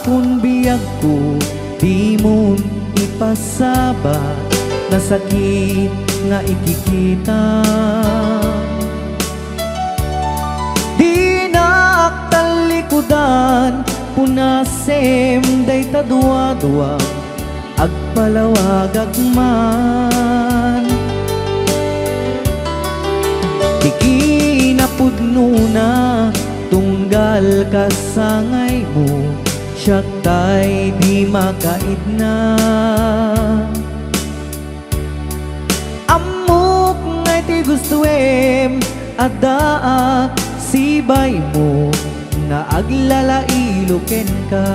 akon biyag ko, di mo ipasaba na sakit nga ikikita. Di naktalikudan, punasem day tadwa-dwa, agpalawag agman. Di kinapudno na, tunggal kasangay mo, siyak tay di makaid na. Amok ngay ti gustuem, adaa sibay mo, na aglalailuken ka.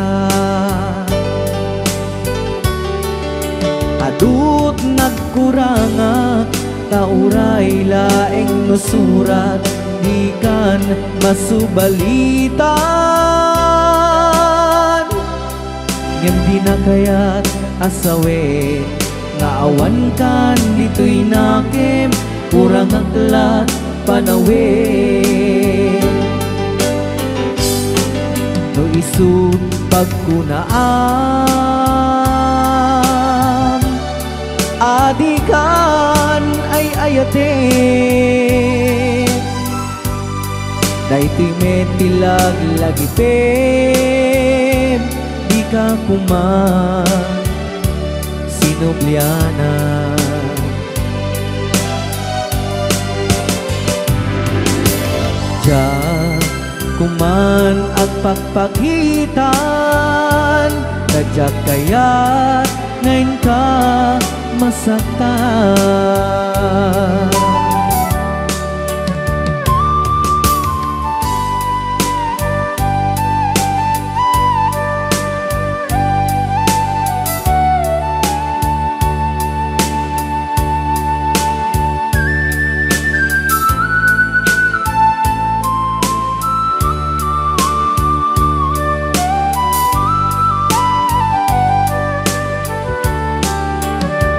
Adut nagkuranga, tauray laeng nusurat, di kan masubalitan. Ngem di na kaya't asawe, nga awan kan dito'y nakem, kurang aklat panawe. No isut pagkunaan, adikan ay ayate. Daytoy metilag lagipem, di ka kuman sinubliana. Diyan kuman at pagpagitan, nadyak kaya't ngayon ka masaktan.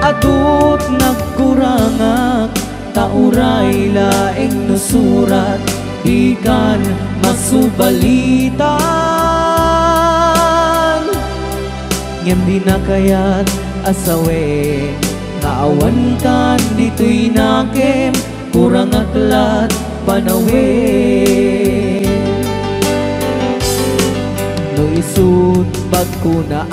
Adut nagkurangak, tauray laeng nusurat, di kan masubalitan. Ngem di na kaya't asawe, nga awan kan dito'y nakem, kurang aklat panawe. No isut pagkunaan,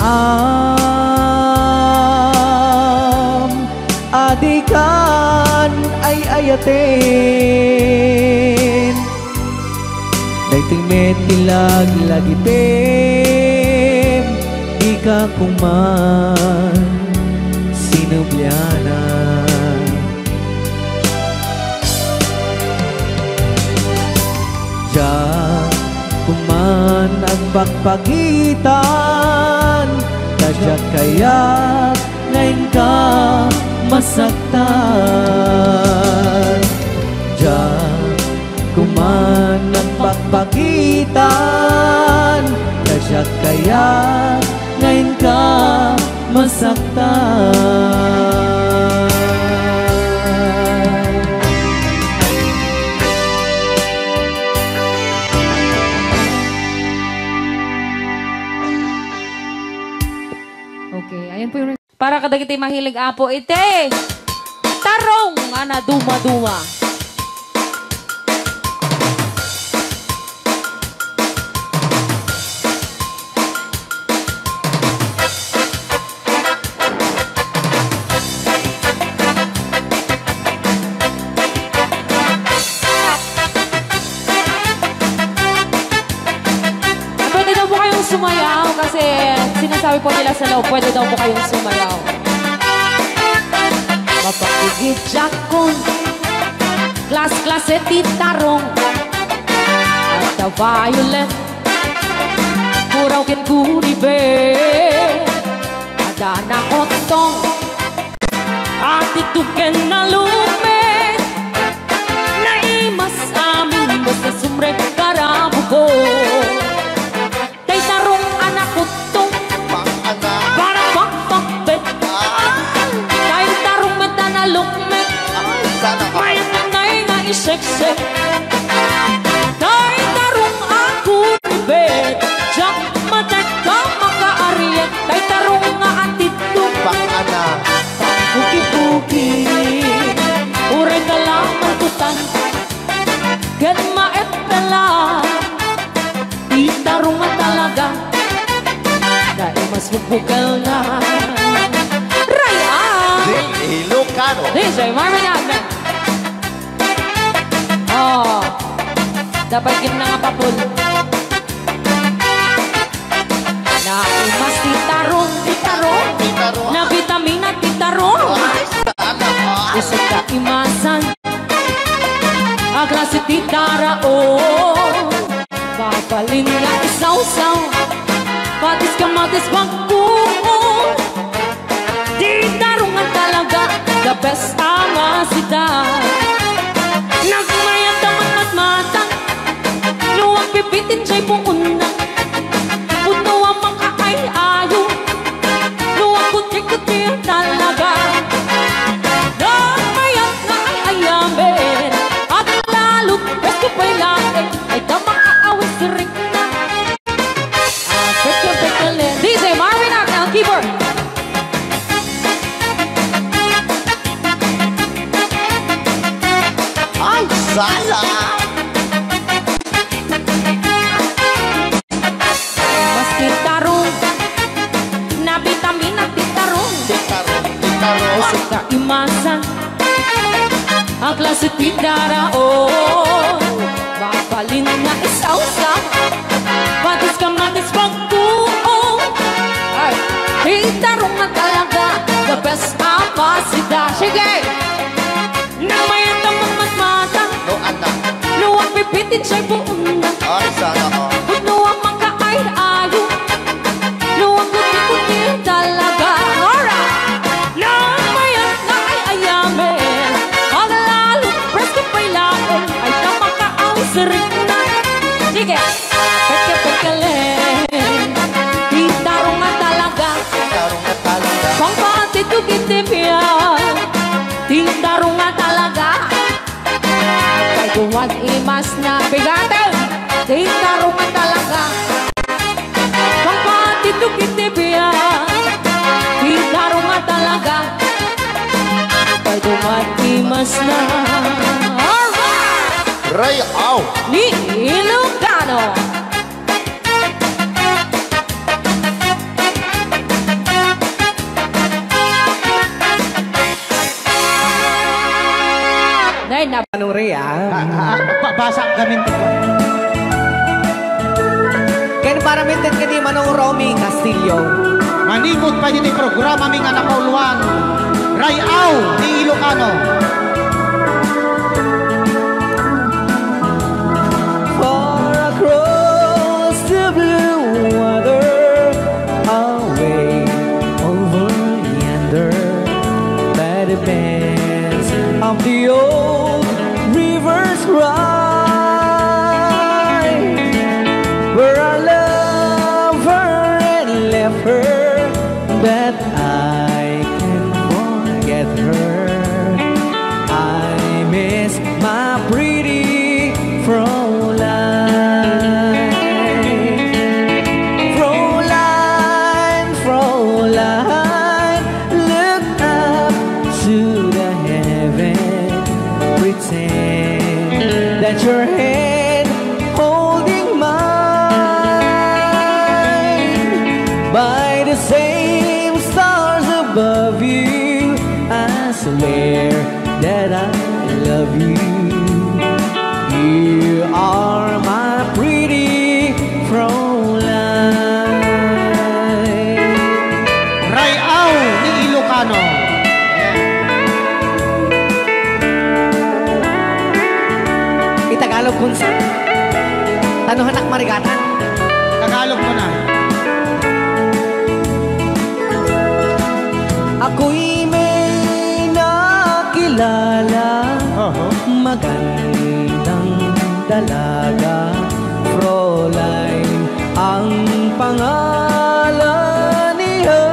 adikan ay ayaten. Daytoy metilag lagipem, di ka kuman sinubliana. Diyan kuman ang pagpagitan, kadyak kaya't ngayon ka masaktan. Diyan kuman ang pagpagitan, kadyak kaya't ngayon ka masaktan. Okay, ayan po yung... Para kadagiti mahilig apo, ite! Tarong! Ana, duma-duma. Pwede daw po kayong sumayaw kasi sinasabi po nila sa loob, pwede daw po kayong sumayaw. Mapakigit jakon, klas-klase titarong, at the violet, muraw ken kunibe, ada na kotong, at ituken na lume, na imas amin, basta sumrek karabugo. Kay tarong anak kotong, para pakpakbet, kay tarong meta na lukmet, may nanay nga iseksek. Kay tarong ako ni bet, jak matek ka mas bukal na. Raya! Ilocano. DJ Marvin Agman. Oh, dapat yun na nga papul. Na umas titarong, na vitamina titarong. Isang kaimasan, ang klase titaraon. Papalin na isaw-saw, patis kamatis pagkuon. Titarungan talaga, the best ama sida. Nagmayat ang matmata, luwag pipitin siya'y puuna. Puno ang makakay-ayo, luwag kuti-kuti talaga. Nagmayat na ay ayamin, at lalo't best ko pa'y lakin, ay damang aawis rin na. Pekya-pekya-len, DJ Marvin Agman, keyboard. Ay, sala! Mas titarong, na vitamina titarong. Titaro. Sa kaimasan, ang klase titaraon. Mapalin na isaw-saw, patis kamatis pagkuon. Ay, titarong na talaga, the best ama sida. Sige! Nang mayat ang matmata, No, anak. luwag pipitin siya'y puuna. Ay, sana ka. Puno ang makakay-ayo, luwag kuti-kuti talaga. Alright! Nang mayat na ay ayamin, ang lalo presko pa'y lain, ay tamakaawas rin na. Sige! Pekya-pekya-len, titarong nga talaga, Tarong na talaga. pangpatitugitipyan. Titarong nga talaga, kay tuwad imas na bigatin. Titarong nga talaga, pangpatitugitipyan. Titarong nga talaga, kay tuwad imas na. Alright! Ray, aw! Ni Ilocano. Nay, Anong Rhea? Basa kami ito. Kaya para mintin ka di Manong Romy Castillo. Manimot pa dito yung programa ming anak kauluan. Rayaw ni Ilocano. Far across the blue water, away over yonder, by the banks of the old rivers ride, where our lover and left her, that I can forget her. I miss my pretty Fräulein. Fräulein, Fräulein, look up to the heaven, pretend that your hand holding mine. By the same stars above you, I swear that I love you. You are my pretty Fräulein. Rayaw ni Ilocano. Itagalog kung sa tanuhan ak marigatan. Tagalog mo na. Ako'y may nakilala, magandang dalaga, Fräulein ang pangalan niya.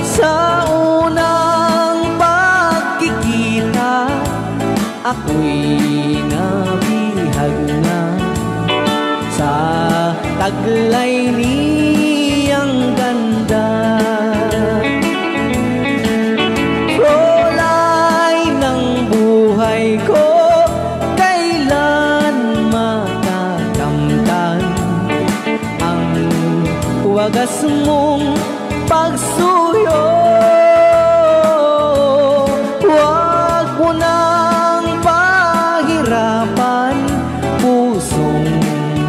Sa unang pagkikita, ako'y nabihag na sa taglay niyang ganda. Fräulein ng buhay ko, kailan matakamtan ang wagas mong pagsuyo. Huwag mo nang pahirapan pusong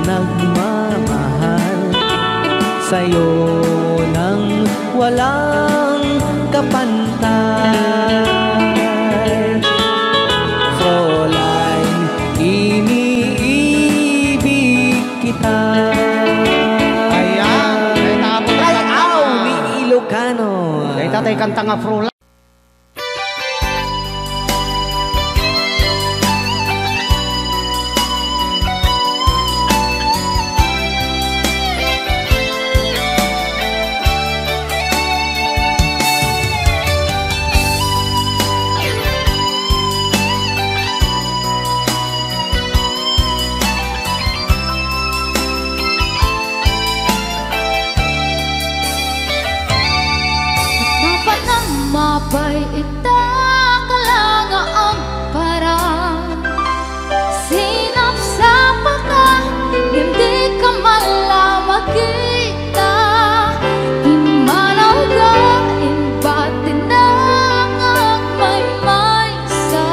nagmamahal sa'yo nang walang kapantay. Fräulein, iniibig kita. Ayan, ay tapos Ay, aw, ni Ilocano. Ay tatay kanta nga Fräulein. Dapat nang mapay itakalangaang parang sinapsapa ka, hindi ka malamagita. Imanaw ka, imbatin na ang may sa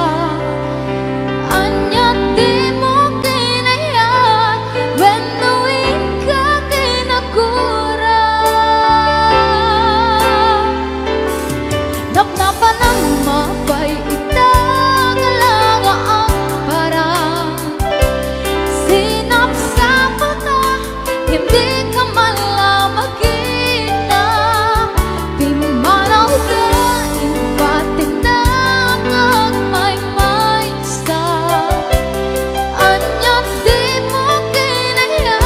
anya di mo kinaya, when the wind ka kinakura. Napnapan ng mapay itakalangaang parang sinapsapa ka, hindi ka malamagita. Pimanaw ka, imbatin na ang may sa anya di mo kinaya,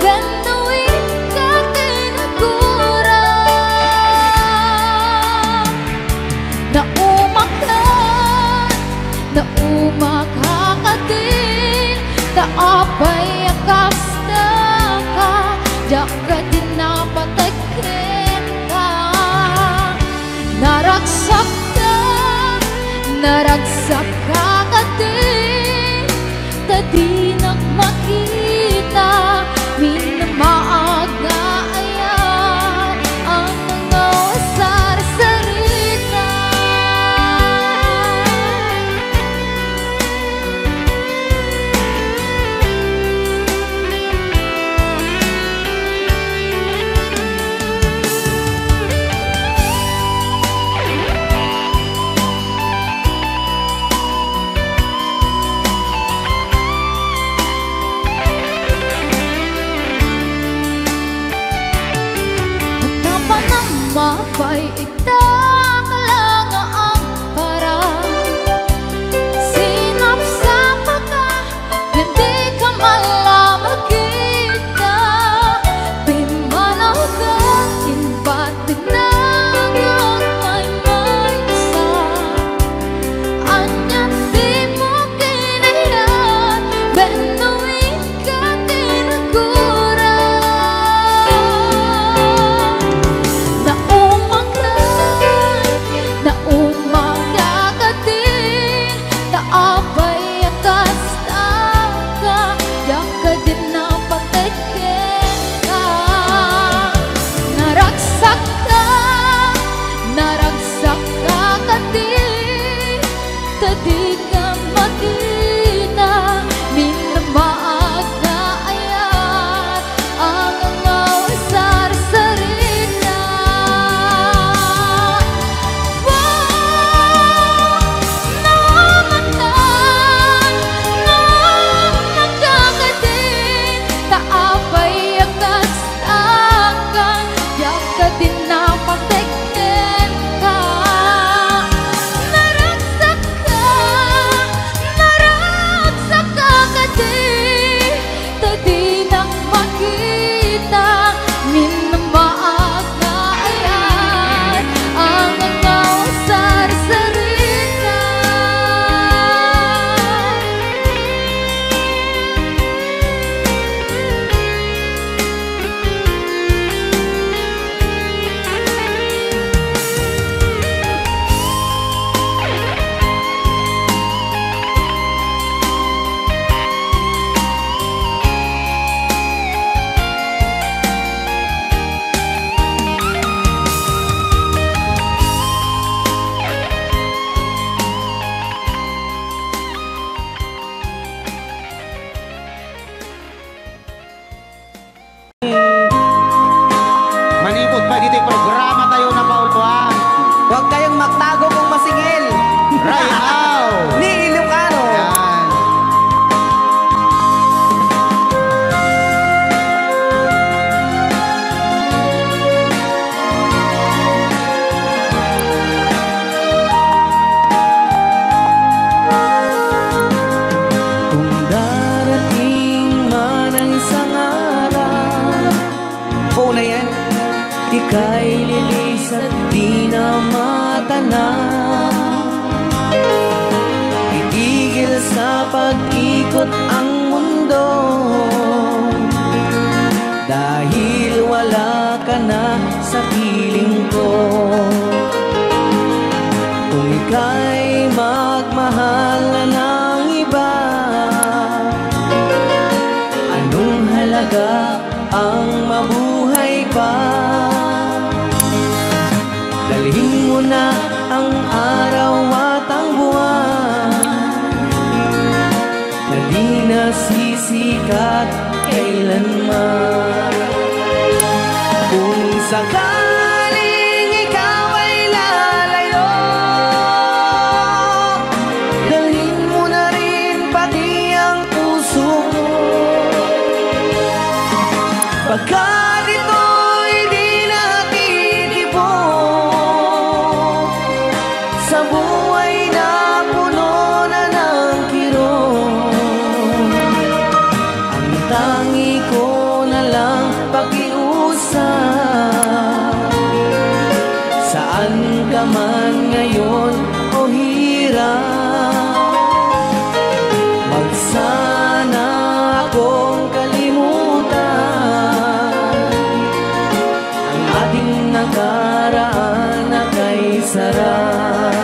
when the wind ka kinakura. Naumak hakadin, taapay akas na ka, jaka din napatagkin ka. Naragsak ka kadin, tadi nagmakita, minamaaga ayan ang mga wasar-sarita. sisikat kailanman. Kung sakaling ikaw ay lalayo, dalhin mo na rin pati ang puso mo. Pagkat ito'y di natitipon sa buhay na puno na ng kirot, ang tangi ko na lang pakiusap. Saan ka man ngayon o hirap, wag sana akong kalimutan ang ating nakaraan na kay sarap.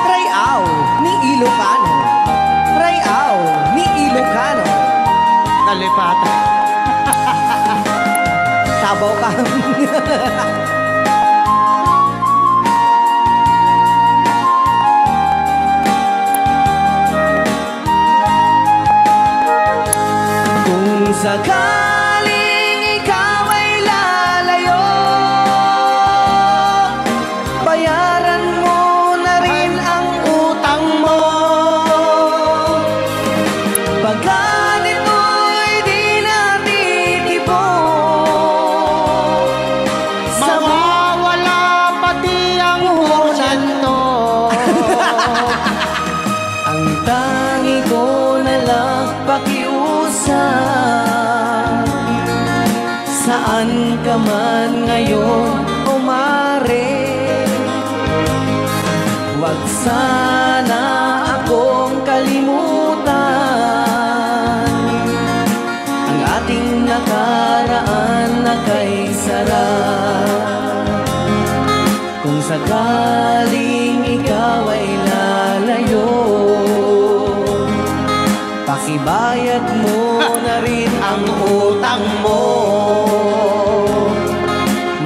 Rayaw ni Ilocano, Rayaw ni Ilocano. Nalipatan. Sabaw ka. Kung sakaling ikaw ay lalayo, bayaran mo na rin ang utang mo. Pagkat ito'y di natitipon sa Mawawala pati ang porsyento. ang tangi ko na lang pakiusap. Saan ka man ngayon o mare, wag sana akong kalimutan ang ating nakaraan na kay sarap. Kung sakaling ikaw ay lalayo, pakibayad mo na rin ang utang mo.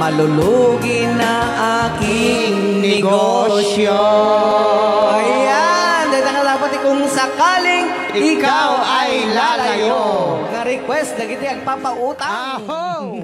Malulugi na aking negosyo. Ayan, dahil dapat kung sakaling ikaw ay lalayo. Na-request, nagiti agpapautang. Aho!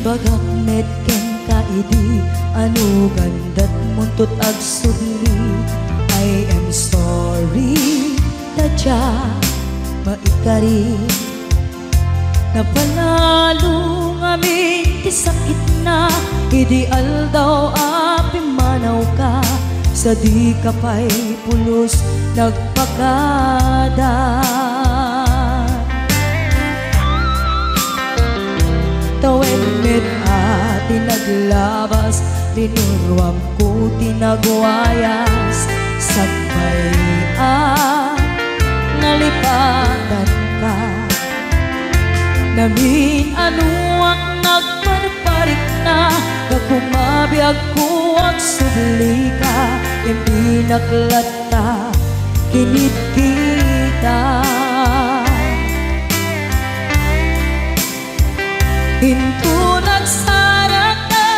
Bagak medken kaidi anu gandat muntut ag sudli. I am sorry tadya maikari napanalo ngamin ti sakit na ideal daw api manaw ka sa di kapay pulos nagpakada. Tawenit at tinaglabas, tinuruam ko tinagwayas. Sagbayan, nalipatan ka. Namin ano ang nagparparik na, nagkumabiyag ko ang subli ka. Hindi naklata, kinit kita. Hinto nagsarap na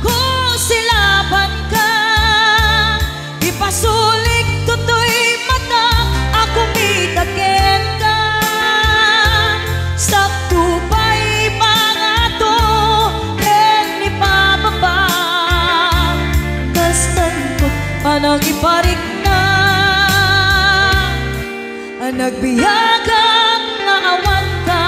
kung silaban ka, ipasulik tutoy mata ako mitaken ka. Sakto pa'y pangato ken ni pababa, kastan ko panang iparik na ang nagbiyagang naawan ka.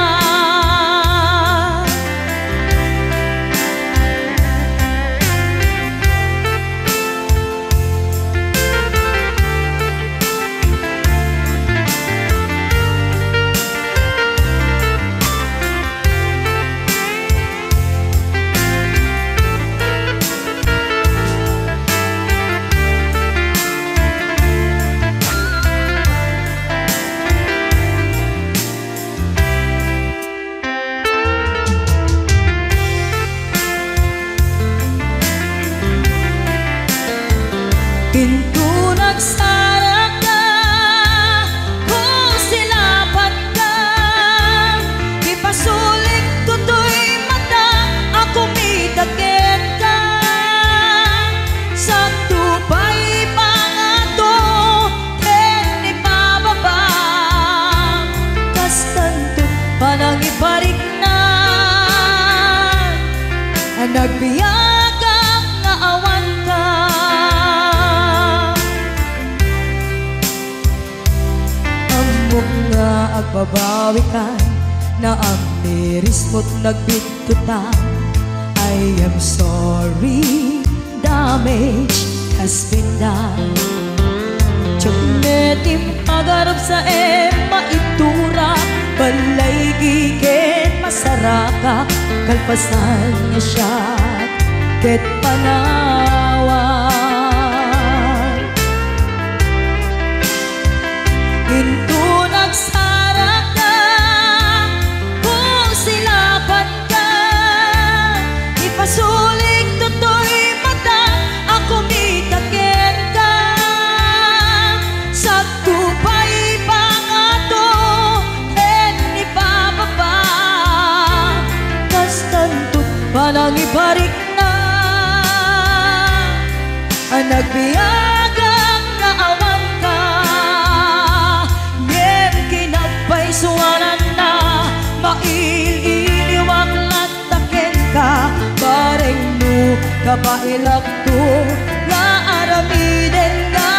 magbabawi ka na ang miris mo't nagbitutan. I am sorry, damage has been done. Tiyagnetim agarap sa maitura, balay gigit masaraka, kalpasan niya siya ket panawan. Into nagsarak ka, kung silapan ka, ipasulik toto'y mata, ako mitakin ka. Sa tupay pangato, en ipababa, kas tanto panang ibarik na. Ang nagbiyagang naawan ka, ngem kinagpaisuanan na, maililiwag lataken ka, bareng no kapailak to, nga aramiden ka.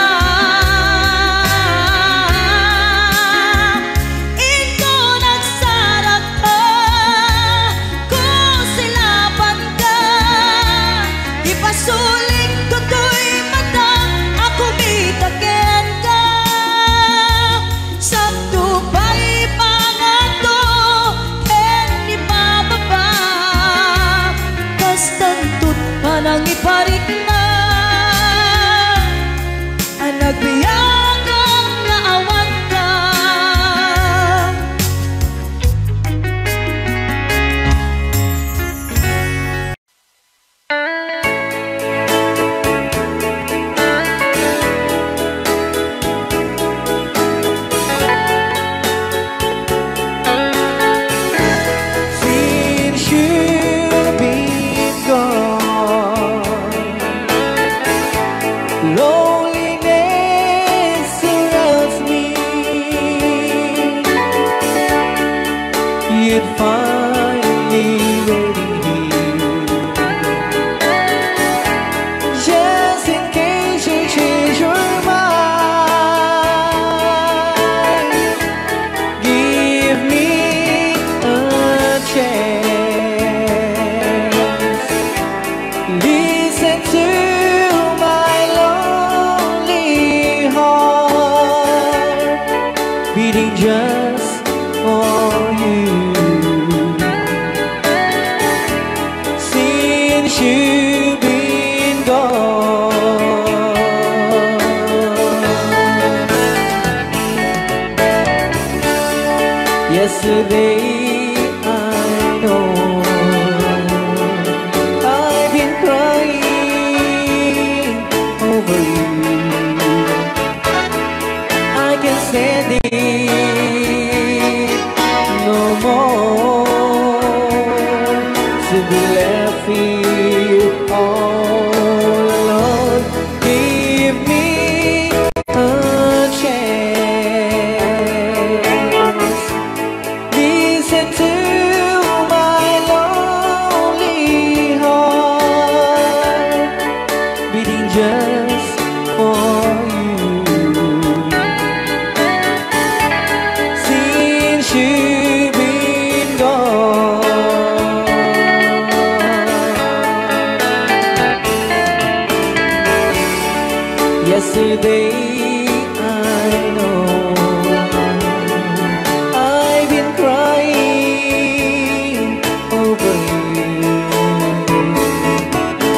Ito nagsarak ka, kung silapan ka, ipasulik toto'y mata, ako mitaken ka. Sa tupay pangato, en ipababa, kas tanto't panang iparik na. Ang nagbiyagang naawan ka. Since you've been gone, loneliness surrounds me. You'd find me waiting here, just in case you change your mind. Give me a chance. Listen to my lonely heart, beating just for you. Since you've been gone, yesterday I know I've been crying over you. I can stand it no more, to be left here all alone. Give me a chance. Listen to my lonely heart, beating just for you. Since you've been gone, yesterday I know I've been crying over you,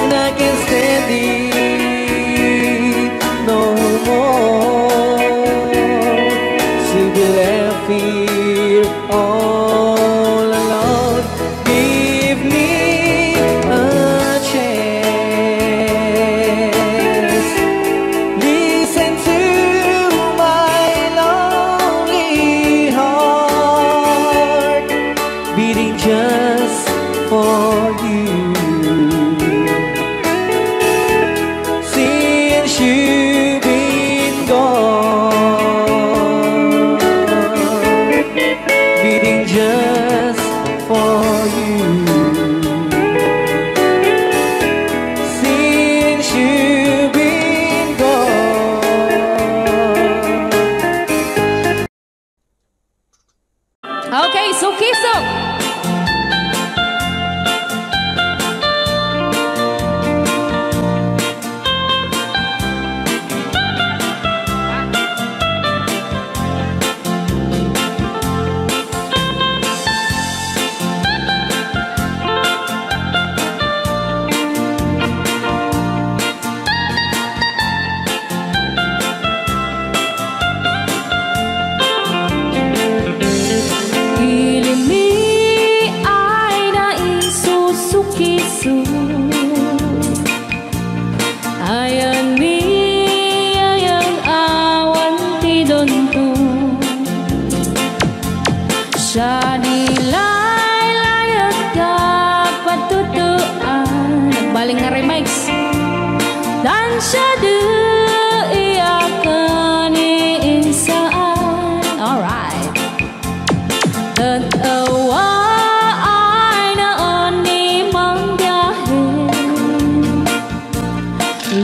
and I can't stand it no more, to be left here all alone. Give me a chance. Listen to Dan siya iyakan iinsaan. Alright. Tatawa ay noon ni mang biyahe,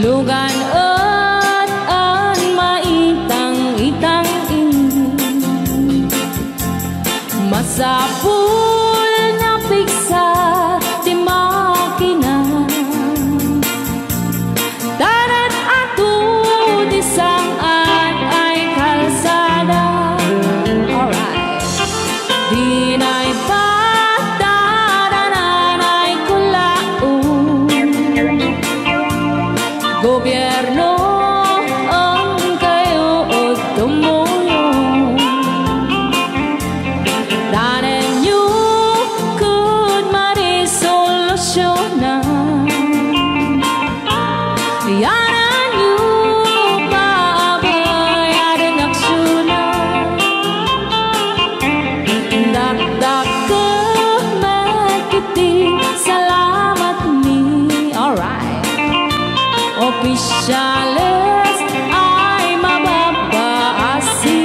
lugan at an maitang-itang masapul na piksa di makina. Darat ato di saan ay kalsada. Alright. Di na'y patadanan ay kulaon. Gobyerno ang kayo o tumulong. Danan nyo could marisolusyonan. Yanan nyo pabayaran aksyonan. Dakdak ka magkiti, salamat ni. Alright. Opisyales ay mababaasin.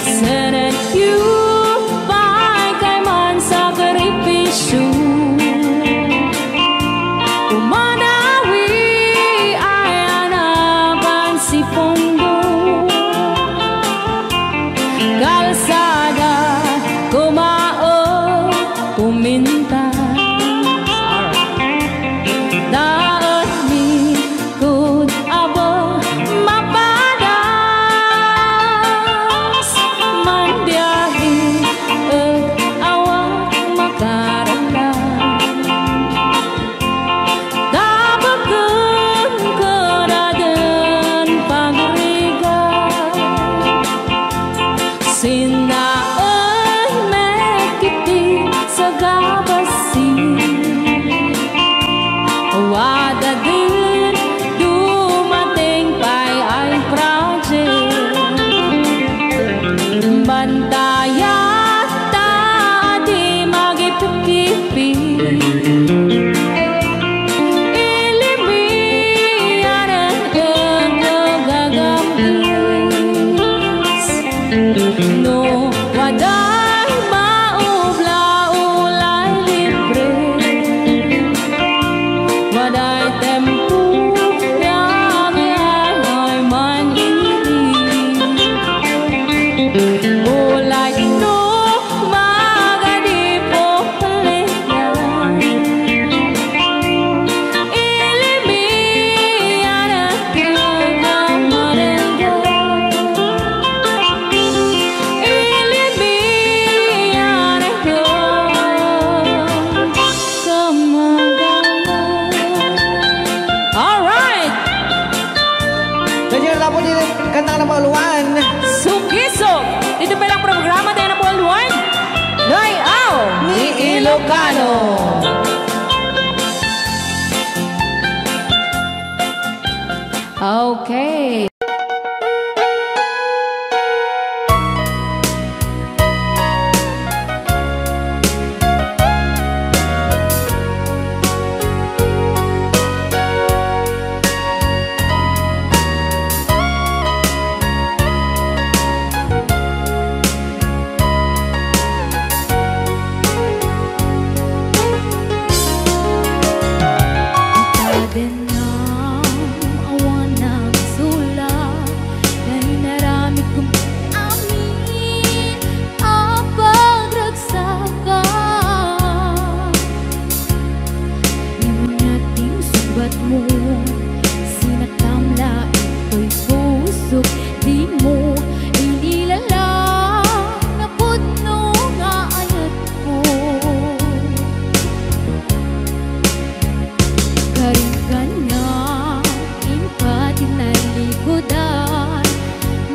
Senate you pa'y kay man sakripisyo. Umanawi ay anapan si Pondo. Kalsada kumao pumintas. Daan ni kud abo mapadas man biyahe ug awak makaratan. Dabagan kadadan pagrigan sinaan mekiti sa gabasin. Wada din dumating pa'y ay project. Bantayan ta di magipipipi. Ilimian ang gagamis. No waday maubla-ulay libre. Waday tempo yang ay manili. Ulay no magadipo palihan. Ilimian ang kagamarenga. Ilimian ang kagamarenga. Alright! Nandiyan na po din kanta ng Pauluan. Sugisog! Dito pa lang programa tayo na Pauluan. Rayaw Ni Ilocano. Okay.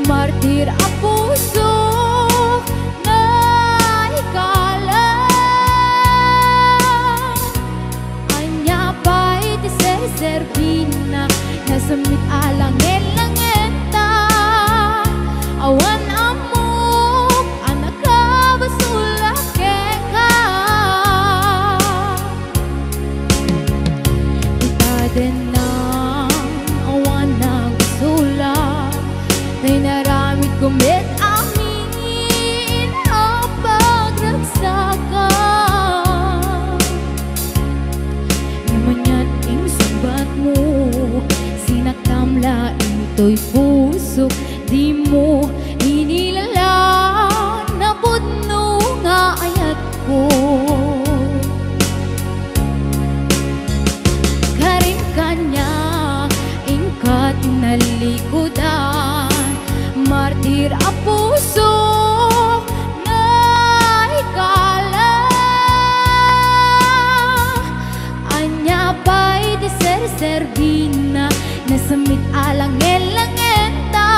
Martir ang puso na ikalan. Anya pa'y tiseservina na sumit alangin-langenta. Awan amok anak ka basulake ka. din ng awan ng sulat Na'y naramit kumit amin ang pagragsakan Imanyan ing subat mo Sinaktamla ito'y puso Di mo inilala na pudno nga ayat ko Karin kanya ingkat nalikudan Martir a puso na ikala Anya pa'y deser-servina Nasamit alang elangenta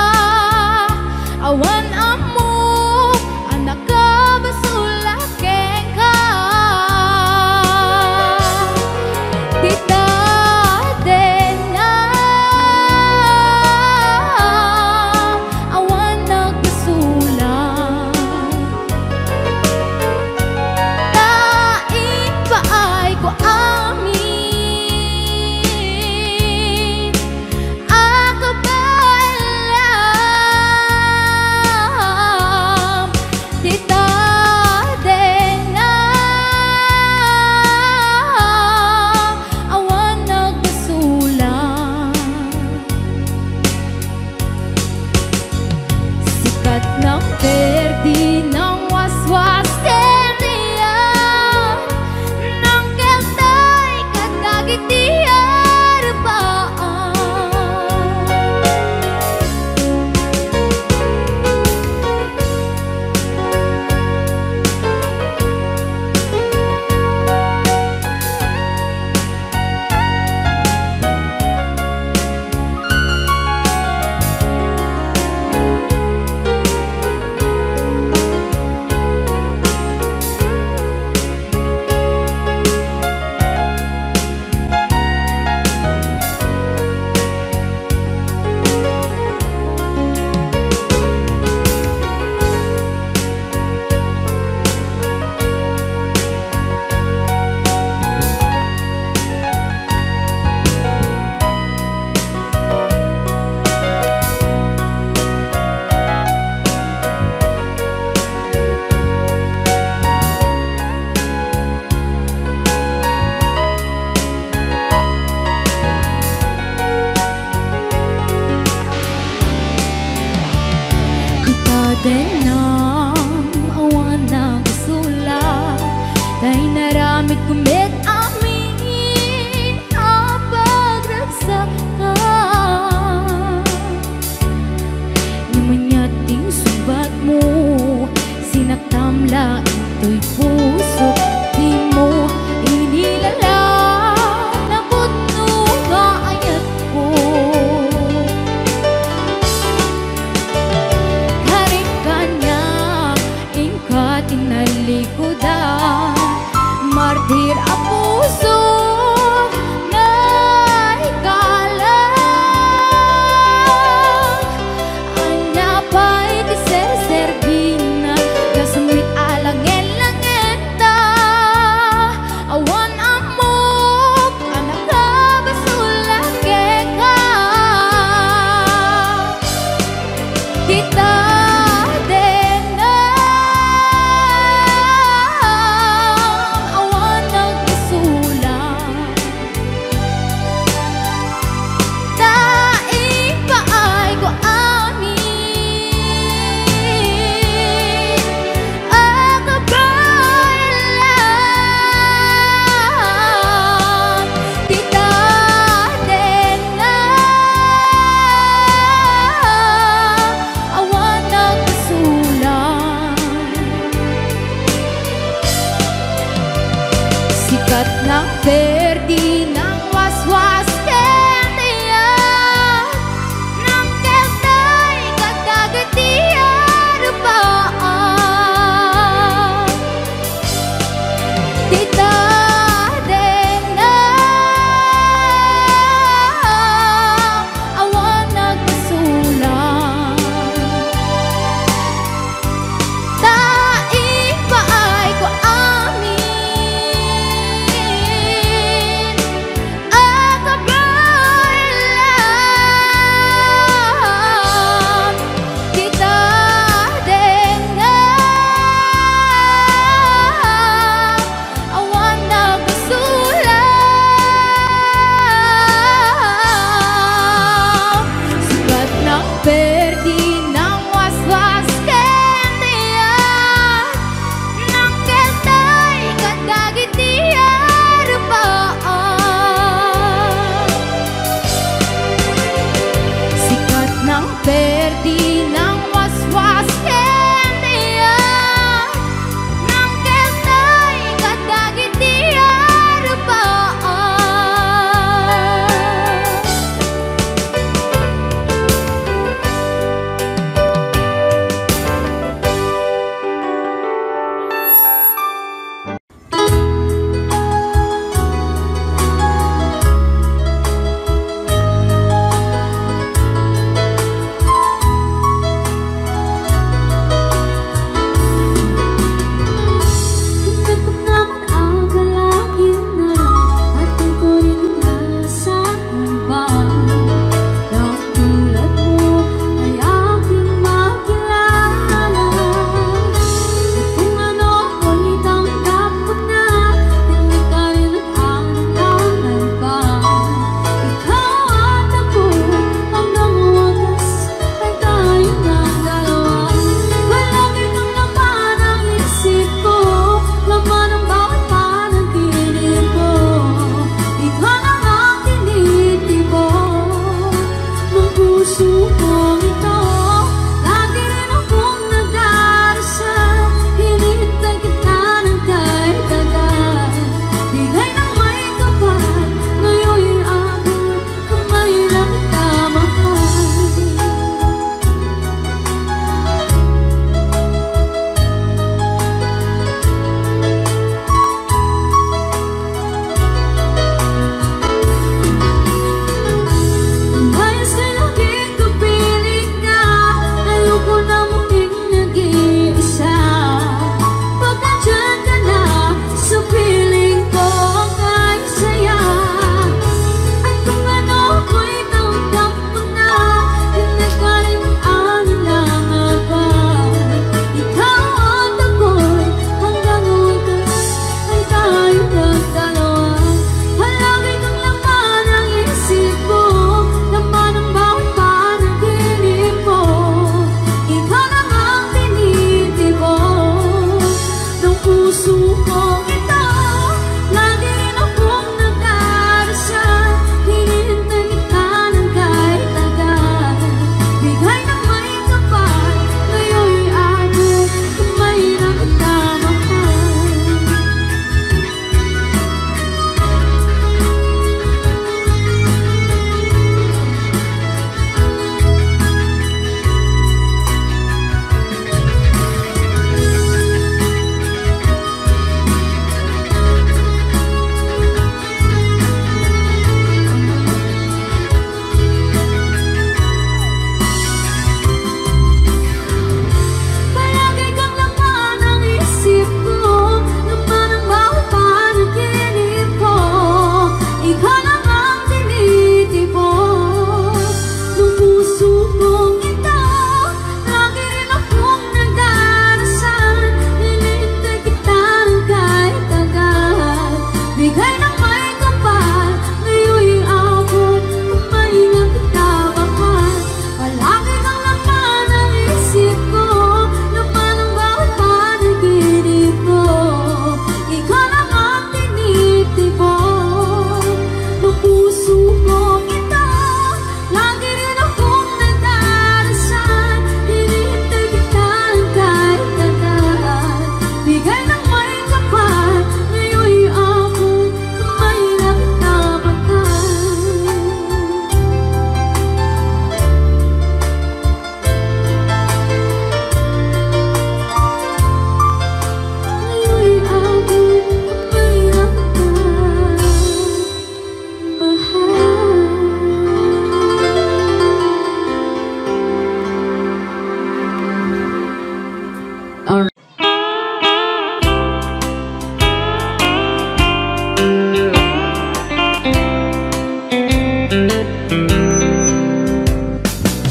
Awan amo anak ka basulakeng ka Tita Dena awan nagbasulat Tain pa ay ko amin Ako ba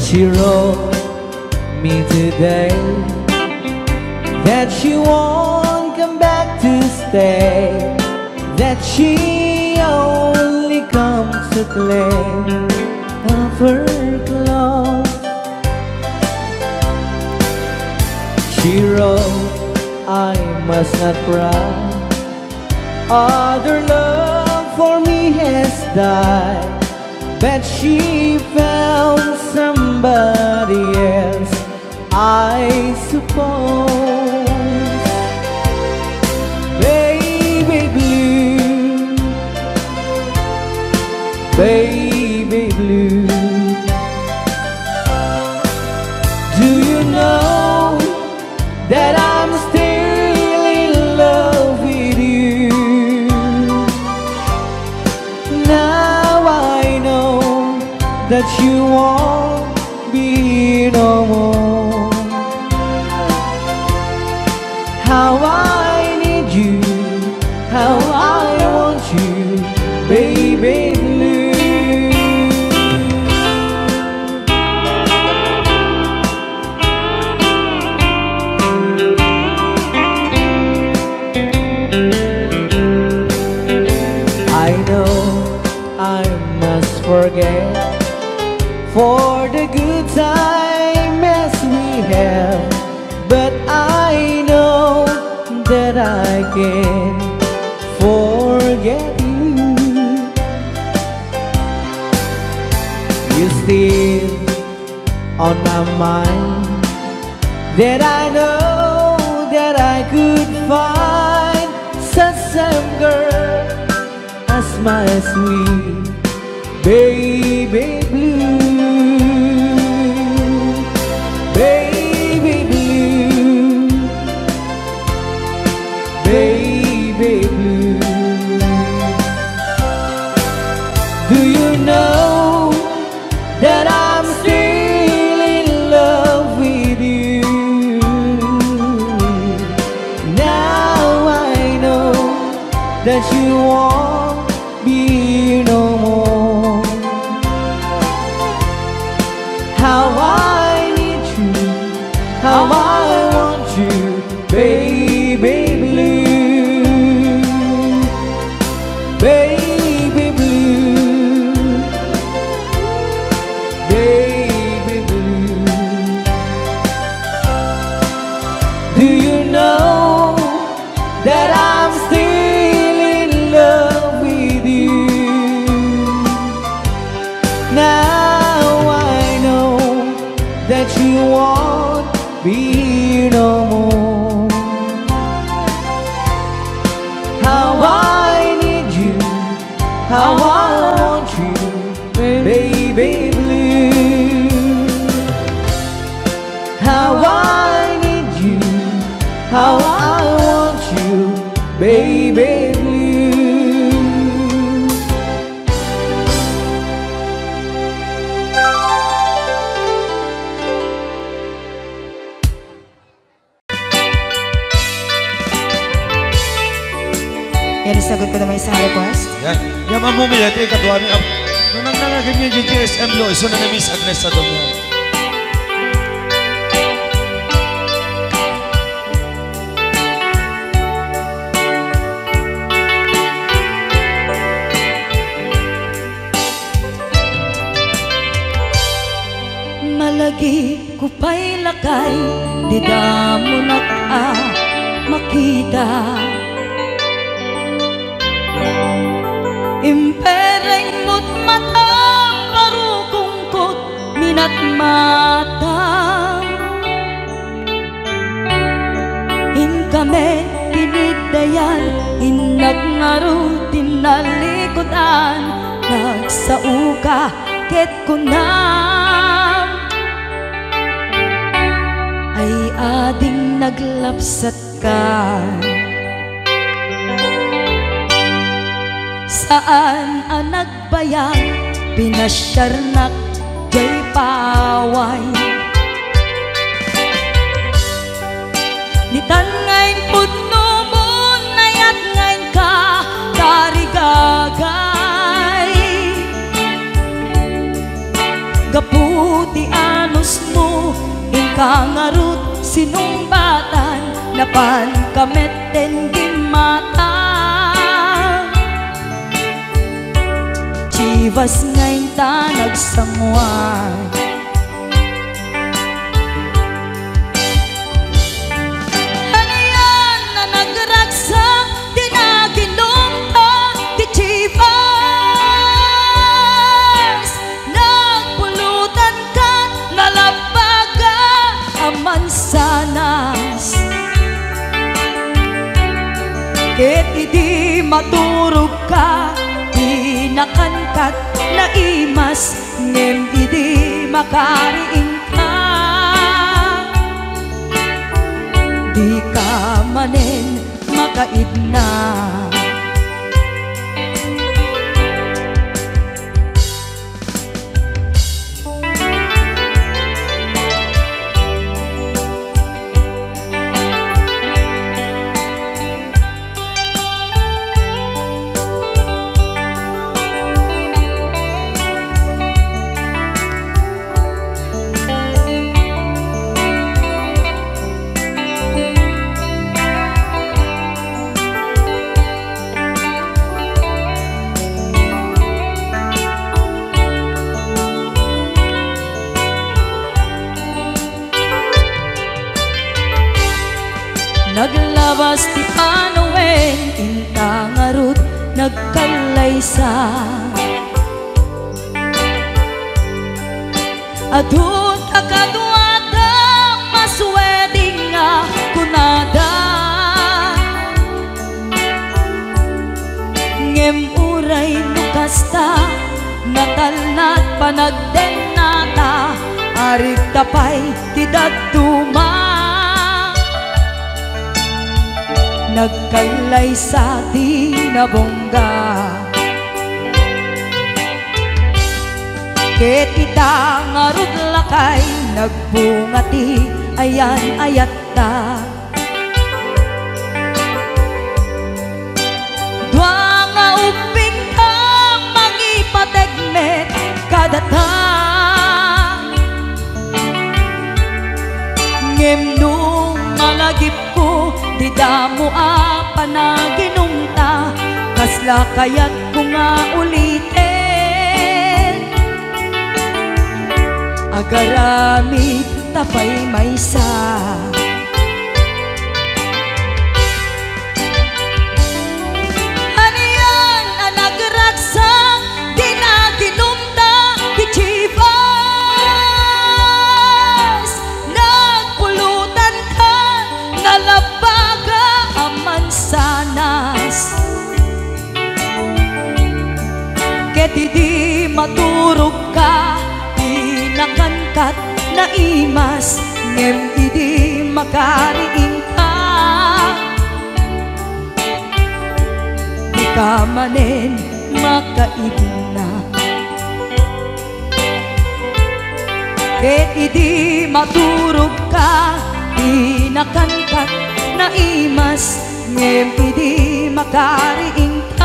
She wrote me today that she won't come back to stay, that she only comes to claim of her clothes. She wrote, I must not cry, other love for me has died, but she found somebody else, I suppose. Baby blue, baby blue, do you know that I'm still in love with you? Now I know that you won't be no more. How I need you, how I want you, baby blue. I know I must forget for the good times we have, but I know that I can forget you. You're still on my mind, that I know that I could find such a girl as my sweet baby blue, baby blue, baby blue. Do you know that I'm still in love with you? Now I know that you won't be no more. How I need you, how I want you, baby blue, baby blue, baby blue. Do you know that I'm still in love with you? Now I know that you won't be no more. How I need you, how I want you, baby blue. How I need you, how I want you, baby blue. Yan, sagot ko naman isang request. Yan. Yan ang mumilati, katuwa niya. Nung nanganagin niya yung GSM lo, iso na Miss Agnes sa doon yan. Malagi ko pa'y lakay, di damo na ka makita. Impereng mo't matang parukungkot minat matang. Inkame pinigdayan, inagnaro tinalikodan, nagsauka ket kunam. Ay ading naglapsat ka, saan ang nagbayag, pinasyarnak jay paway. Nitan ngayon putno mo, nayat ngayon ka, tarigagay. Kaputi anos mo, ingkangarut sinumbatan, napan kameten di mata. Chivas ngayon ta nagsamuan, ano yan na nagragsak, di naginom ta, di Chivas. Nagpulutan ka, nalabaga ang mansanas. Ket idi maturog ka, di nakankat na imas, ngem idi makariing ka. Di ka manen makaidna. Naglabas ti Panoen, intangarut nagkalaysa. Adun akaduada masweding nga kunada. Ngem uray nukasta, natalnat panagdenata, arit tapay ti daduma. Nagkailay sa di nabongga, ket ita ngarud lakay, nagbungati ayan ayat ta. Dua nga uping ka mangipategmet kadata, ngem nung malagip ko, di damo panaginumta, kasla kayat ko nga ulitin. Agaramid tapay maysa, ano yan na nagragsak, di naginumta, di Chivas. Nagpulutan ka, nalabaga ang mansanas. Ket di maturog ka, di nakankat na imas, ngem di makariing ka. Di ka manen makaibna, ket di maturog ka, di nakankat na imas, ngem di makariing ka.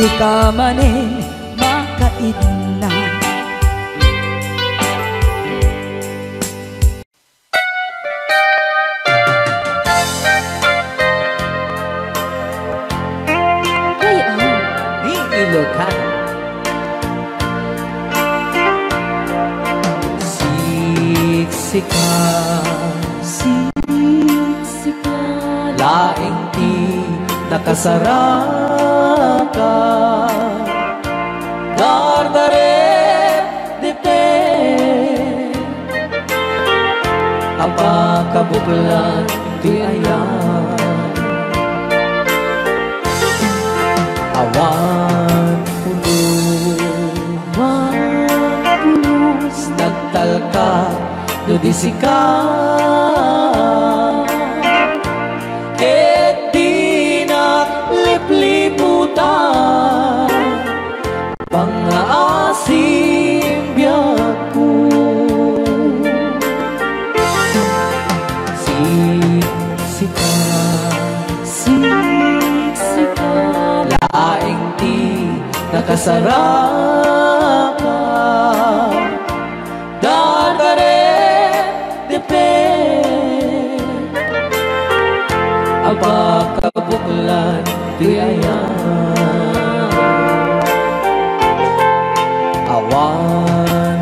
Di ka manen makaidna. Di Ilocan. Siksika, Siksika, laing ti nakasaraka, dardaret dite, aba kabuklan ti ayan. Awan pulos, nagtalka do disika, ket di naglipliputan, pangaasim biyak ko. Siksika, laing ti nakasara ka. Dadare depend apakabuklan tiayan awan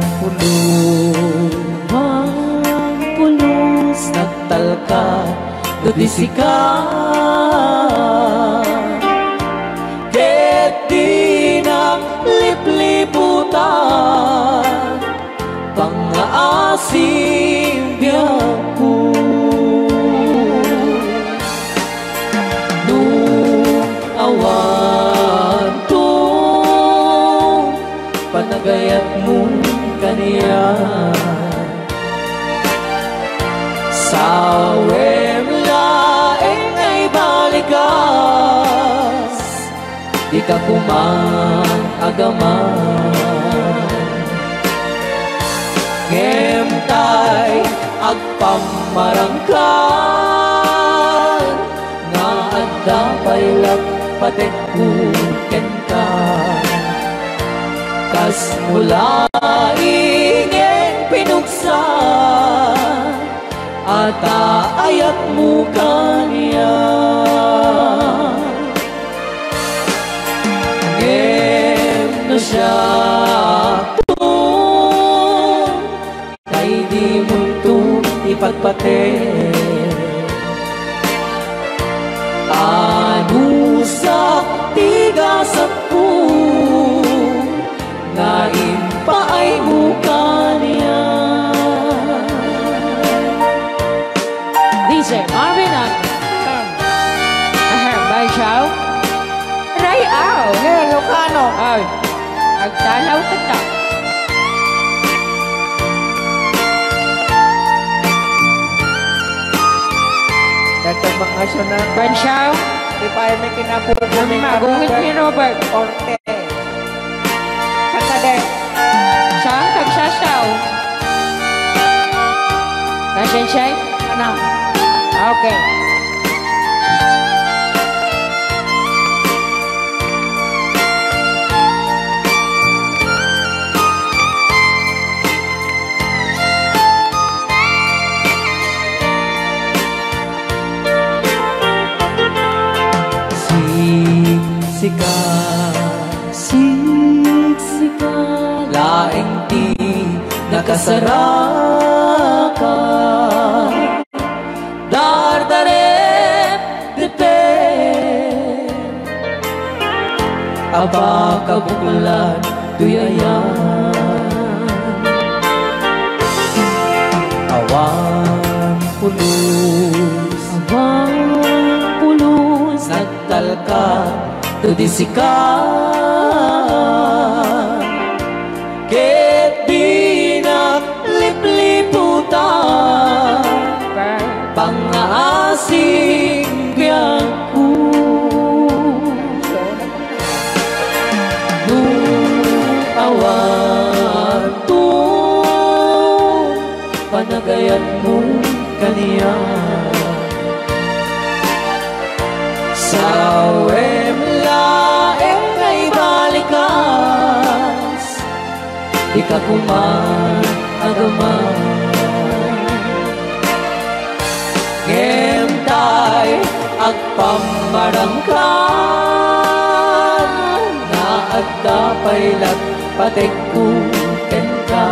pulos nagtalka dudisika ket di na lipliputan pangaasim biyaku nung awan to panagayat mo kaniya sawem laeng ay balikas di ka kumang agaman ngemtay agpamarangkan nga adda paylag patekkuken ka kas mula ingeng pinuksa ata ayat mo kaniya ngem na siya kay di mo ito ipagpate ano sa tigasat ko nga impaay mo kaniya DJ Marvin at Bay Chow Ray Au Ilocano. Ay, agtanaw ka ta. Dagdag mga na Bay Chow di pa may kinapupo ni magungit ni Robert Orte. Kakadek. Siyang kagsasaw Nasyan siya? Ano? Okay. Siksika laing di nakasara ka dardaret depend abakabuklan tuyayan awan pulos nagtalka tudisikan ket di na lipliputan pangaasing biyaku nung awan to panagayat mo kaniya sawem laeng ay balikas di ka kuman agaman ngemtay agpamarangkan na agda paylag patekkuken ka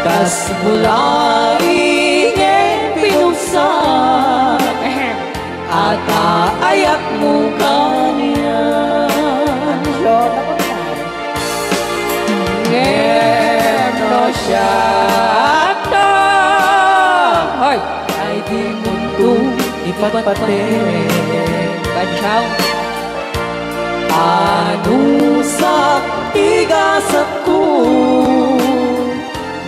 kas mula ingeng pinuksa ata ayak mo kaniya ngem no siya Hoy, ay di mundo ipatpate Banchaw ano sa tigasat ko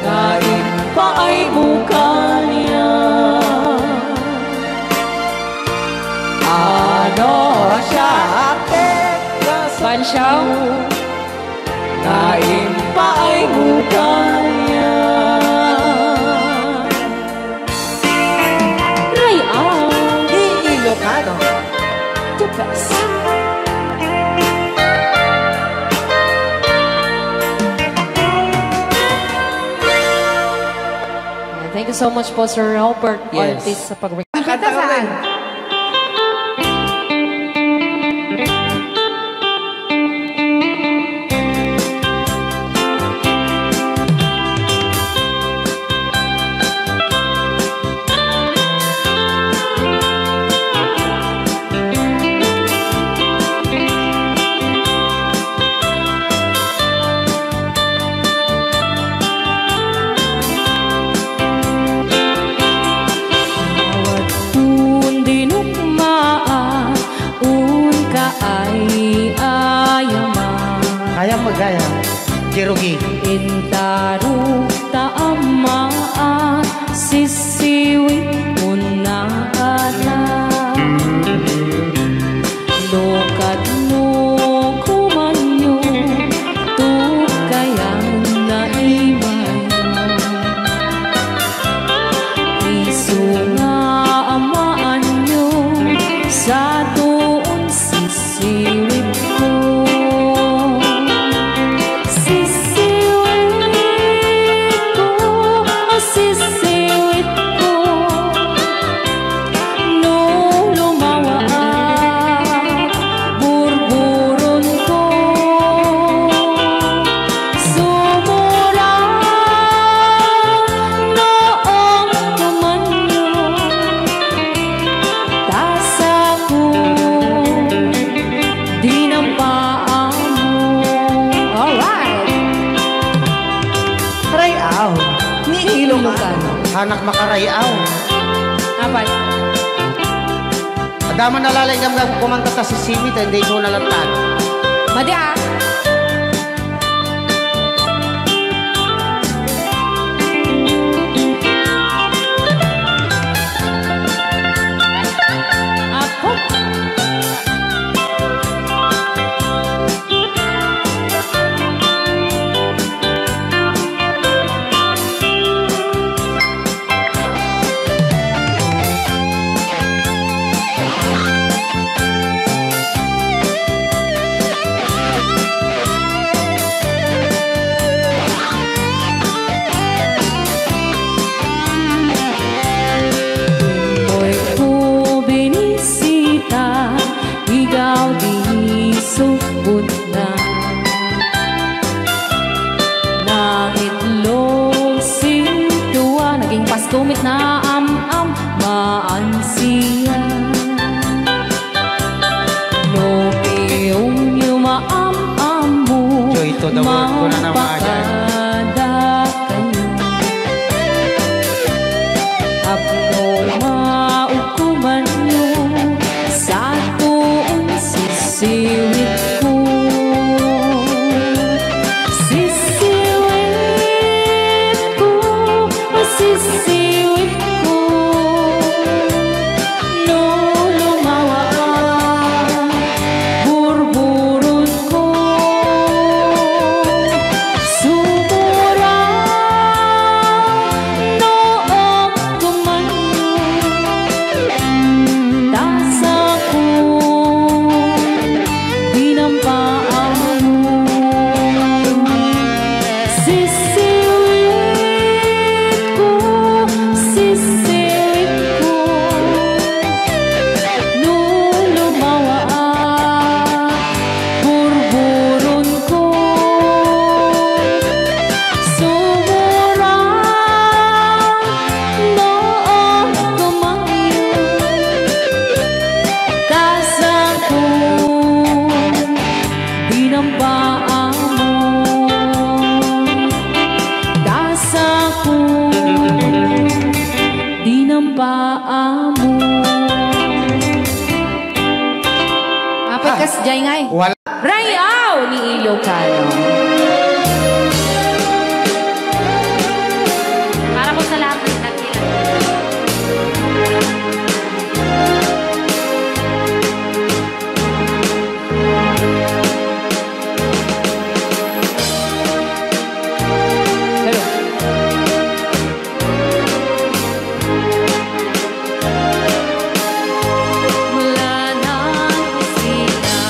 nga impaay mo kaniya ano siya Banchaw na impaay mo kaniya Ray Au Ilocano The best so much po, Sir Robert Yes. Ortiz, sa pag-request. Kanta ka rin. Bawat puon dinukmaan, un ka ay ayaman. Kaya magaya. Jerogi. Intaruk taamaan, sisiwit mo na alam. Lokat mo kumanyo, tukayan na imayan. Isu nga amaan nyo, sa doon sisiwit ko. Sisiwit ko, sisiwit ko. No lumawaak, burburon ko. Sumurang noong tumanyo, tasa ko, dinampaan mo. Alright! Rayaw. Ni Ilocano. Hanak makarayaw. Apat. Adama nalalay nga kumanta ta si Simit, hindi ko nalatag. Madi ah! Apo. Mo'y ko binisita, ikaw di sugod na. Nangitlog sintuwa, naging pastumit na am-am, maansiya. No iyong yumaam-am mo, Joy to the world ko na naman yan. Apno maukuman nyo, sa tuong sisiwit ko. Sisiwit ko, sisiwit ko. No lumawaak, burburon ko. Sumurang noong tumanyo, tasa ko, dinampaan mo. Sisiwit ko, sisiwit ko. No lumawaak, burburon ko. Sumurang noong tumanyo, tasa ko, dinampaan mo. Tasa ko, dinampaan mo. Apat kas jay ngay. Wala. Rayaw ni Ilocano. Para po sa lahat ng nagkilan. Mula nang sila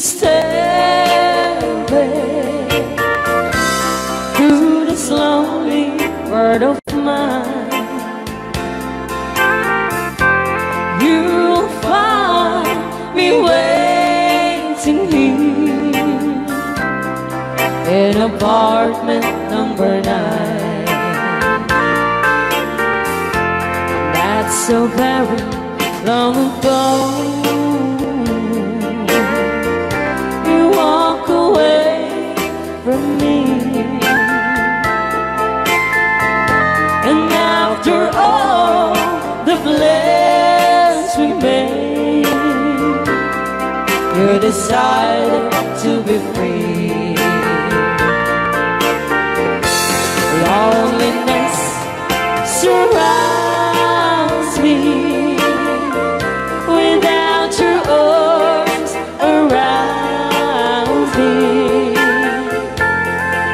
stairway through this lonely world of mine. You'll find me waiting here in apartment number 9. That's so very long ago. You walk away from me, and after all the plans we made, you decided to be free. Loneliness surrounds me without your arms around me,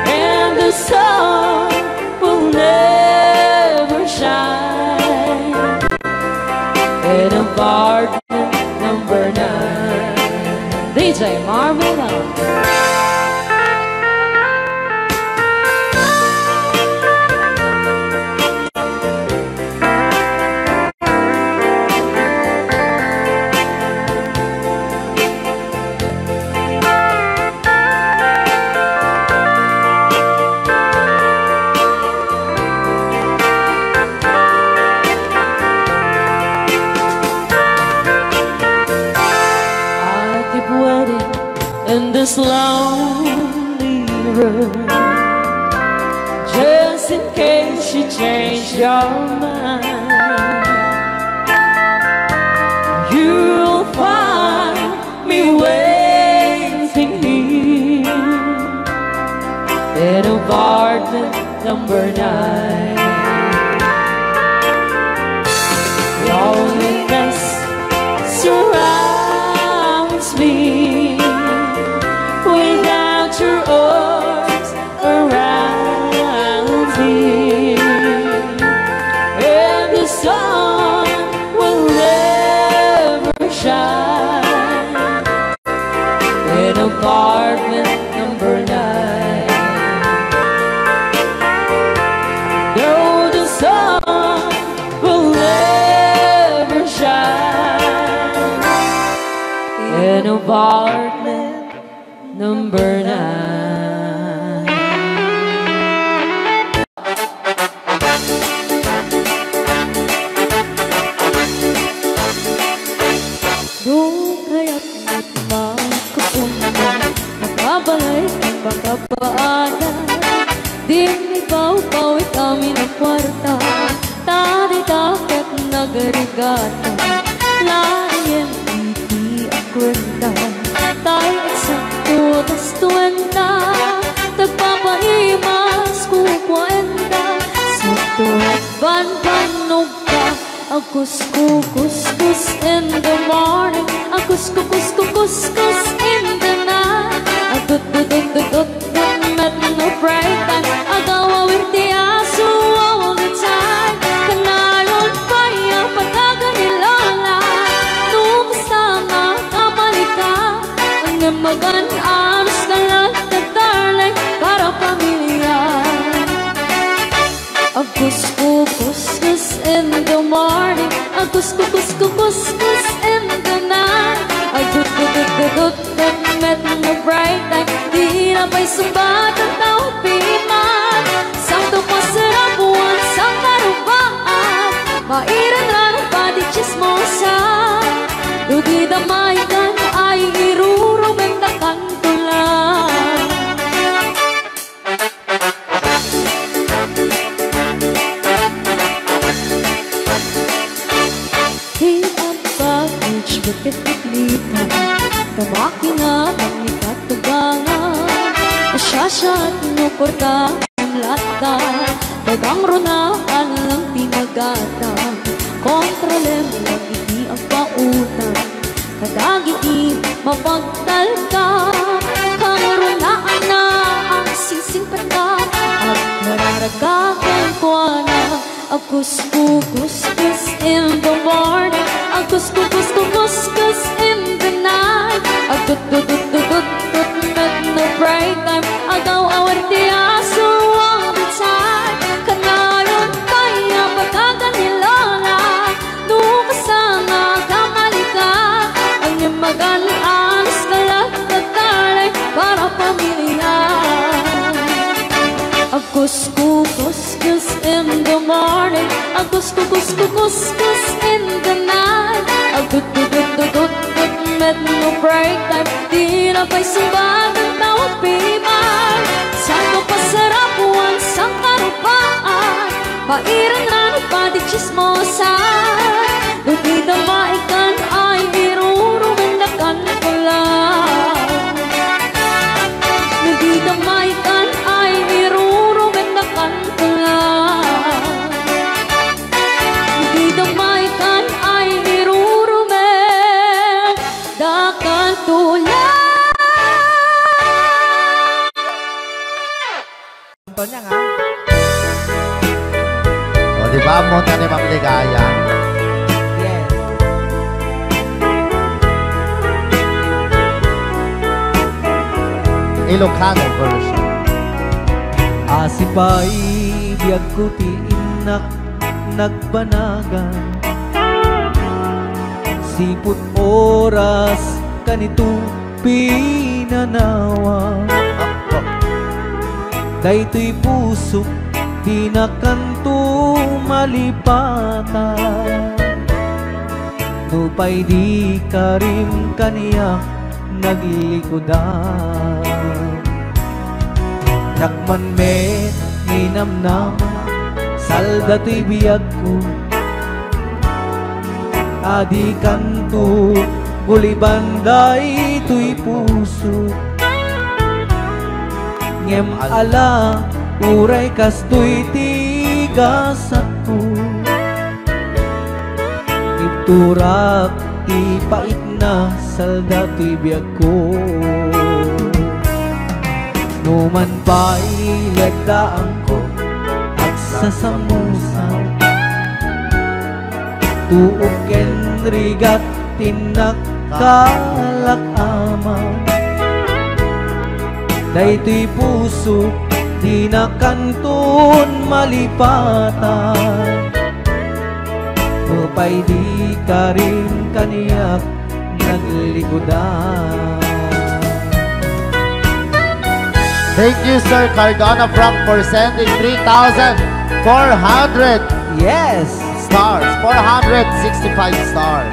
and the sun will never shine in apartment number 9. DJ Marvin. In this lonely room, just in case you change your mind, you'll find me waiting here in apartment number 9. Loneliness surrounds me without your arms around me, and the sun will never shine in apartment number 9. No, the sun will never shine in apartment number 9. Doon kaya't magkapunta, nakabalay ang pagkapaanan. Di ibaw-baw kami ng kwarta, tadi-dakat nagarigata. Layan iti ang kwenta, tayo eksakto tas tuwenta, tagpapaimas ko kwenta. Sakto at ban-banog ka, akus-kukus-kus in the morning, akus-kukus-kukus-kus in the night. Agud-dud-dud-dud-dud met no bright time, agawawirti aso all the time. Kanayon pa'y pagkaganilala, nubasta nga kapalika, ang magan-anos ka lang na darling para pamilya. Agus-kukus-kus in the morning, agus-kukus-kukus-kus in the night. Agud-dud-dud-dud-dud met no bright time, di na pa'y sumbat ang taong piman. Sakto pa sarap buwan sa karubaan, mairan na ng pati chismosa. Dugi damay ka na ay irurumenta kantulan. Di ang package bakit iklita, kamaki nga ang ikatugangan. Asyasya at nuporta ang lata, dagang runaan lang pinagata. Kontrolem lang iti ang pautan, kadagiti mapagtal ka. Kamurunaan na ang sising pata, at nararagakan ko na. Agus-kukus-kus in the morning, agus-kukus-kukus in the night. Agud-dud-dud-dud Couscous in the morning, a couscous in the night, a good met no break time, di na pa'y sumba ng tawag piman. Saan ko pasarap ang sang karupaan, pairan na nagpadi chismosan, di na maikan ay irurumendakan ko lang. Di na maikan ay irurumendakan ko lang. Di na maikan ay irurumendakan ko lang. Ito niya nga. O, di ba mo na ni Ma'am Ligaya? Yes. Ilocano version. Asipay biyag ko ti inak nagbanagan, siput oras kanito pinanawa. Daytoy pusok di na kanto malipatan, nupay di karim kaniyak naglikodan. Nakman me ninamnama, salda to'y biyag ko, adi kanto gulibanday to'y puso. Ngem ala uray kasto'y tigasat ko, iturak ti pait na salda to'y biyag ko. Numan pa'y lagdaan ko at sasamusan, tuok ken rigat tinakkalakama. Daytoy puso di na kanton malipatan, upay di ka rin kaniyak naglikodan. Thank you, Sir Cardona Frank, for sending 3,400 Yes! stars. 465 stars.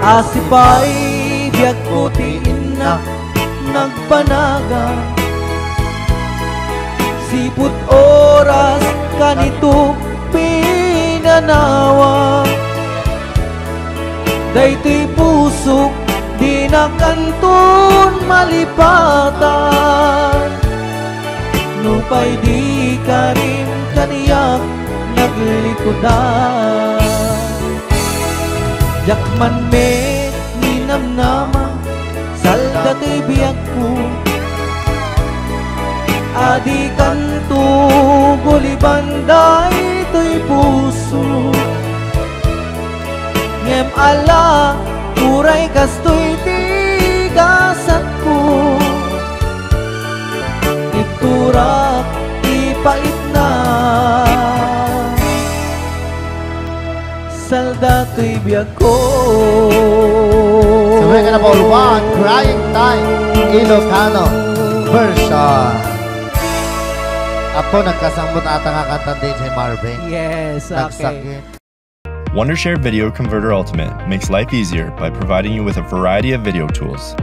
Asipay biyag ko ti inak nagpanaga, siput oras kanito pinanawa. Daytoy pusok di na kanton malipatan, nupay di ka rin kaniyak naglikodan. Yakman me ninamnama, salda to'y biyag ko, adi kanto gulibanday to'y puso. Ngem ala uray kasto'y tigasat ko, iturak ipait na salda to'y biyag ko. So we're gonna call one Crying Time Ilocano version. Apo nagkasambot ata nga kanta din si Marvin. Yes, okay. Nagsakit. Wondershare Video Converter Ultimate makes life easier by providing you with a variety of video tools.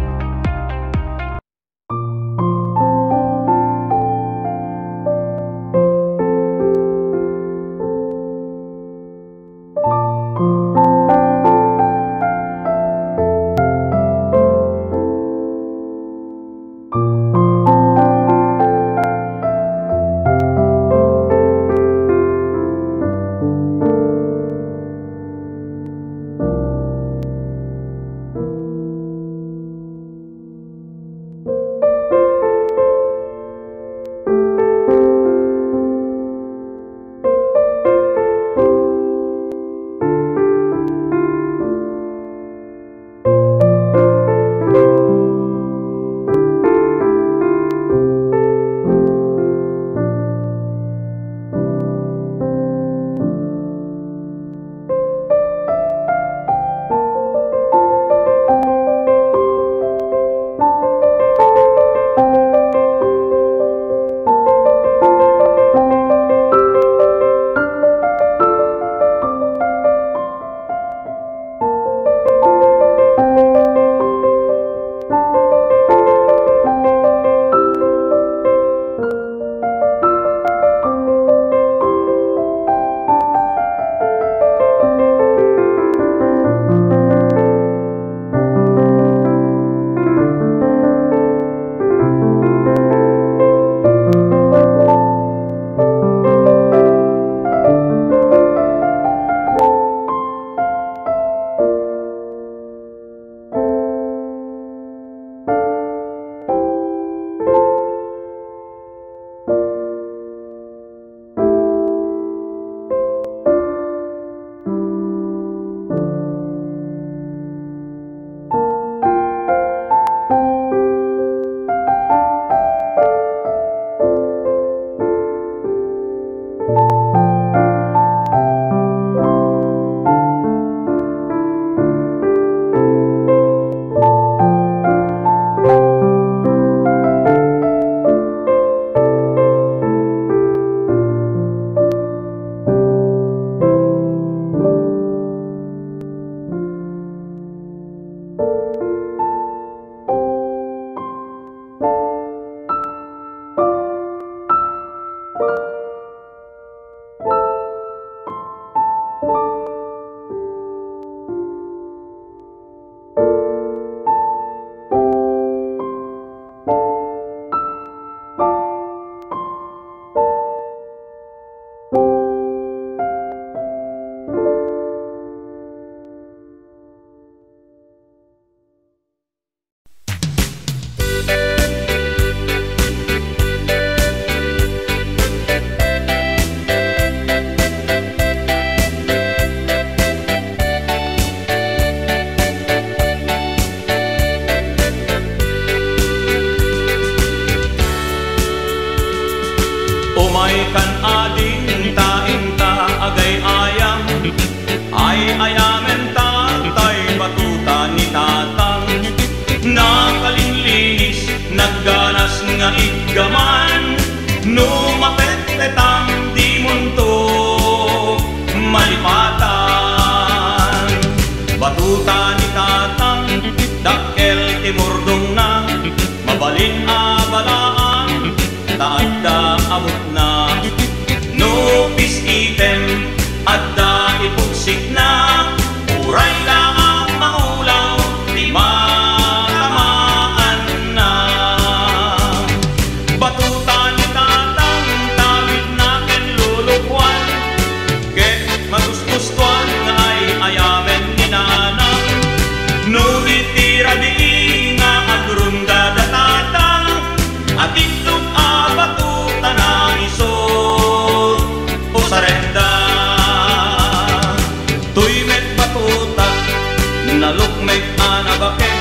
nalukmek anabaken,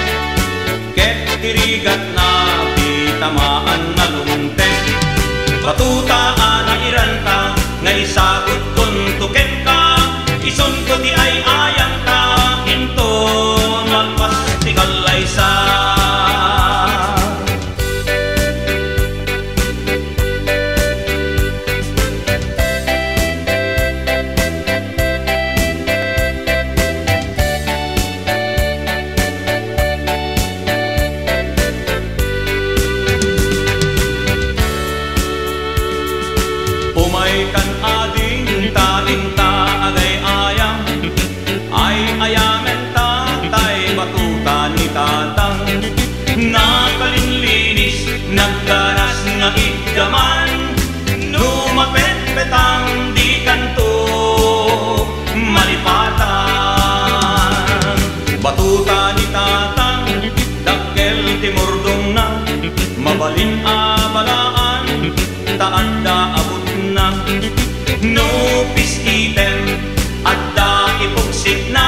ket irigat na bitamaan na lumtek. Batuta ana iranta, nga isagot tuntuken ka, ison ko di ay ayang ka, into malpas ti kalaysa. Umay kan ading talinta agay ayam, ay ayamen tatay batuta ni tatang. Nakalinlinis, nagdaras nga igdaman, numapet-petang di kanto malipatan. Batuta ni tatang, dakkel timurdong na, mabalin abalaan, taanda abot na. No peace item, adda ipugsik na,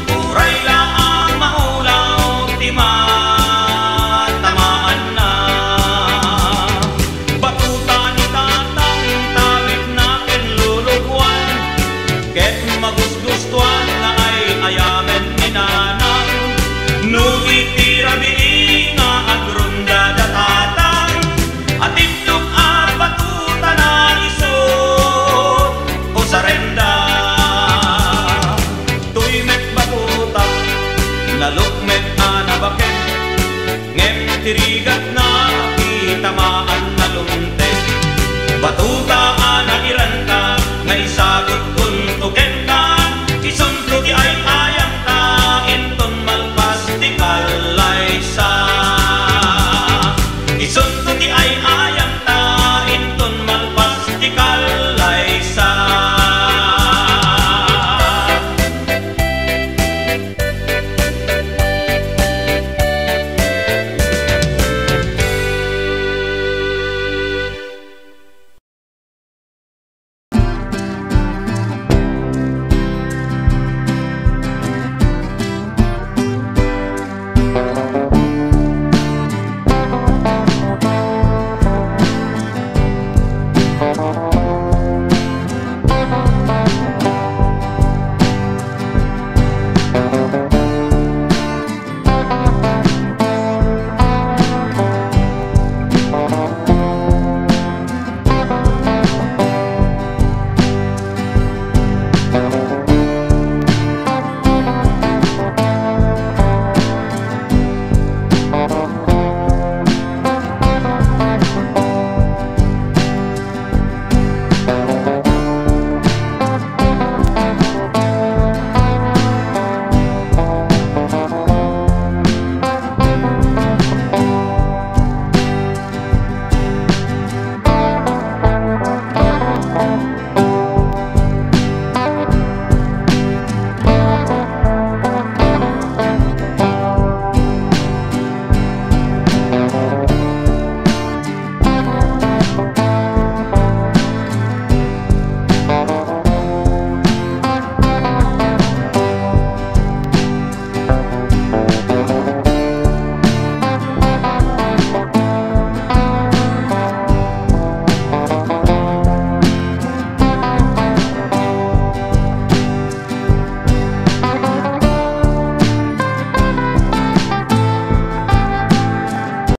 uray laang maulaw, tamaan na. Batuta ni tatang, tawid na kinlulugwan, ket magusgustuan na ay ayamen ni nanang. No itirabi nga agrunda da tatang, at itlog at batuta na isot o sarenda. Tuymet batuta, nalukmet anabaken, ngem tirigat na kitamaan na lumtek. Batuta ana iranta, nga isagot kuntuken ka, ison